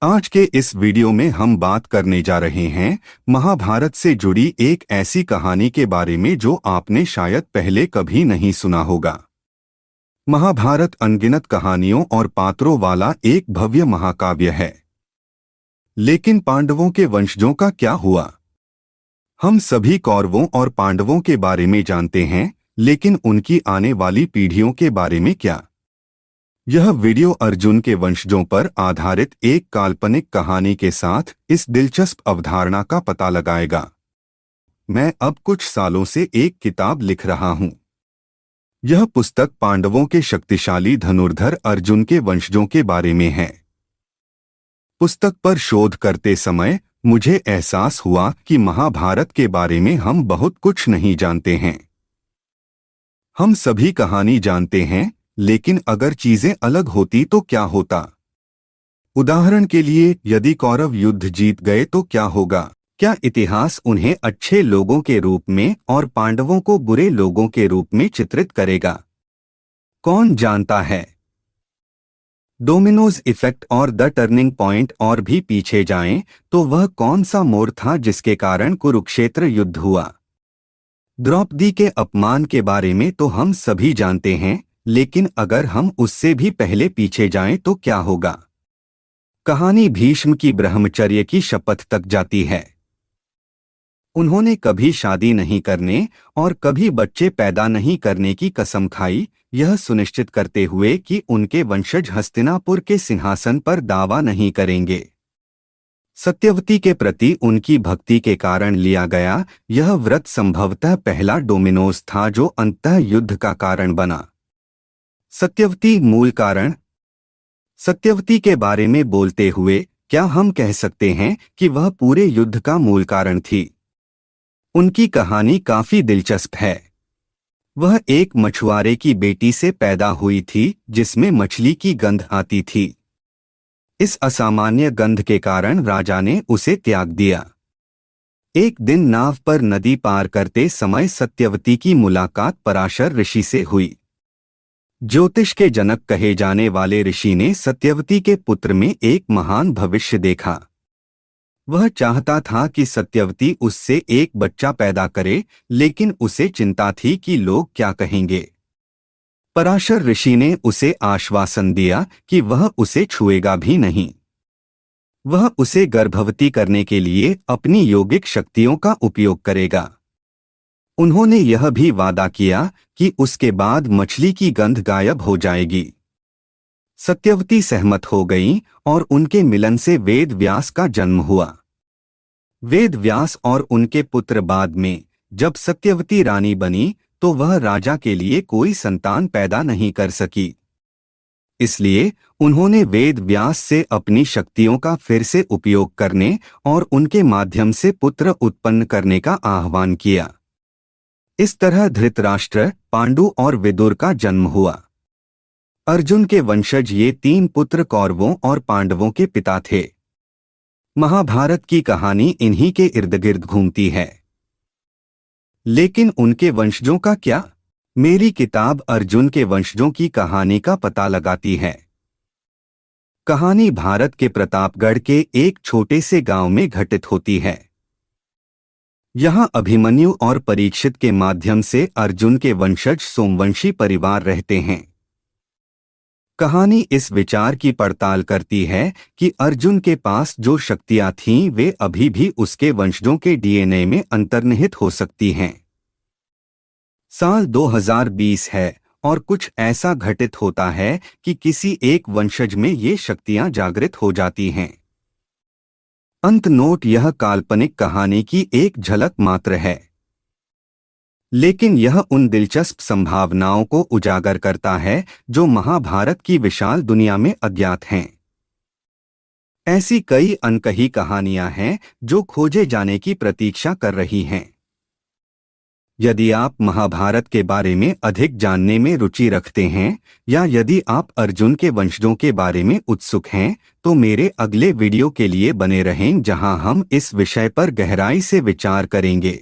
आज के इस वीडियो में हम बात करने जा रहे हैं महाभारत से जुड़ी एक ऐसी कहानी के बारे में जो आपने शायद पहले कभी नहीं सुना होगा। महाभारत अनगिनत कहानियों और पात्रों वाला एक भव्य महाकाव्य है। लेकिन पांडवों के वंशजों का क्या हुआ? हम सभी कौरवों और पांडवों के बारे में जानते हैं, लेकिन उनकी आने वाली पीढ़ियों के बारे में क्या? यह वीडियो अर्जुन के वंशजों पर आधारित एक काल्पनिक कहानी के साथ इस दिलचस्प अवधारणा का पता लगाएगा। मैं अब कुछ सालों से एक किताब लिख रहा हूं। यह पुस्तक पांडवों के शक्तिशाली धनुर्धर अर्जुन के वंशजों के बारे में है। पुस्तक पर शोध करते समय मुझे एहसास हुआ कि महाभारत के बारे में हम बहुत कुछ नहीं जानते हैं। हम सभी कहानी जानते हैं, लेकिन अगर चीजें अलग होती तो क्या होता? उदाहरण के लिए, यदि कौरव युद्ध जीत गए तो क्या होगा? क्या इतिहास उन्हें अच्छे लोगों के रूप में और पांडवों को बुरे लोगों के रूप में चित्रित करेगा? कौन जानता है? डोमिनोज इफेक्ट और द टर्निंग पॉइंट और भी पीछे जाएं तो वह कौन सा मोड़ था जिसके कारण कुरुक्षेत्र युद्ध हुआ? द्रौपदी के अपमान के बारे में तो हम सभी जानते हैं, लेकिन अगर हम उससे भी पहले पीछे जाएं तो क्या होगा? कहानी भीष्म की ब्रह्मचर्य की शपथ तक जाती है। उन्होंने कभी शादी नहीं करने और कभी बच्चे पैदा नहीं करने की कसम खाई, यह सुनिश्चित करते हुए कि उनके वंशज हस्तिनापुर के सिंहासन पर दावा नहीं करेंगे। सत्यवती के प्रति उनकी भक्ति के कारण लिया गया यह व्रत संभवतः पहला डोमिनोज था जो अंततः युद्ध का कारण बना। सत्यवती मूल कारण। सत्यवती के बारे में बोलते हुए क्या हम कह सकते हैं कि वह पूरे युद्ध का मूल कारण थी? उनकी कहानी काफी दिलचस्प है। वह एक मछुआरे की बेटी से पैदा हुई थी जिसमें मछली की गंध आती थी। इस असामान्य गंध के कारण राजा ने उसे त्याग दिया। एक दिन नाव पर नदी पार करते समय सत्यवती की मुलाकात पराशर ऋषि से हुई। ज्योतिष के जनक कहे जाने वाले ऋषि ने सत्यवती के पुत्र में एक महान भविष्य देखा। वह चाहता था कि सत्यवती उससे एक बच्चा पैदा करे, लेकिन उसे चिंता थी कि लोग क्या कहेंगे। पराशर ऋषि ने उसे आश्वासन दिया कि वह उसे छुएगा भी नहीं। वह उसे गर्भवती करने के लिए अपनी योगिक शक्तियों का उपयोग करेगा। उन्होंने यह भी वादा किया कि उसके बाद मछली की गंध गायब हो जाएगी। सत्यवती सहमत हो गईं और उनके मिलन से वेद व्यास का जन्म हुआ। वेद व्यास और उनके पुत्र बाद में जब सत्यवती रानी बनी तो वह राजा के लिए कोई संतान पैदा नहीं कर सकी। इसलिए उन्होंने वेद व्यास से अपनी शक्तियों का फिर से उपयोग करने और उनके माध्यम से पुत्र उत्पन्न करने का आह्वान किया। इस तरह धृतराष्ट्र, पांडु और विदुर का जन्म हुआ। अर्जुन के वंशज ये तीन पुत्र कौरवों और पांडवों के पिता थे। महाभारत की कहानी इन्हीं के इर्द गिर्द घूमती है। लेकिन उनके वंशजों का क्या? मेरी किताब अर्जुन के वंशजों की कहानी का पता लगाती है। कहानी भारत के प्रतापगढ़ के एक छोटे से गांव में घटित होती है। यहाँ अभिमन्यु और परीक्षित के माध्यम से अर्जुन के वंशज सोमवंशी परिवार रहते हैं। कहानी इस विचार की पड़ताल करती है कि अर्जुन के पास जो शक्तियां थीं वे अभी भी उसके वंशजों के डीएनए में अंतर्निहित हो सकती हैं। साल 2020 है और कुछ ऐसा घटित होता है कि किसी एक वंशज में ये शक्तियां जागृत हो जाती हैं। अंत नोट: यह काल्पनिक कहानी की एक झलक मात्र है, लेकिन यह उन दिलचस्प संभावनाओं को उजागर करता है जो महाभारत की विशाल दुनिया में अज्ञात हैं। ऐसी कई अनकही कहानियां हैं जो खोजे जाने की प्रतीक्षा कर रही हैं। यदि आप महाभारत के बारे में अधिक जानने में रुचि रखते हैं या यदि आप अर्जुन के वंशजों के बारे में उत्सुक हैं, तो मेरे अगले वीडियो के लिए बने रहें जहां हम इस विषय पर गहराई से विचार करेंगे।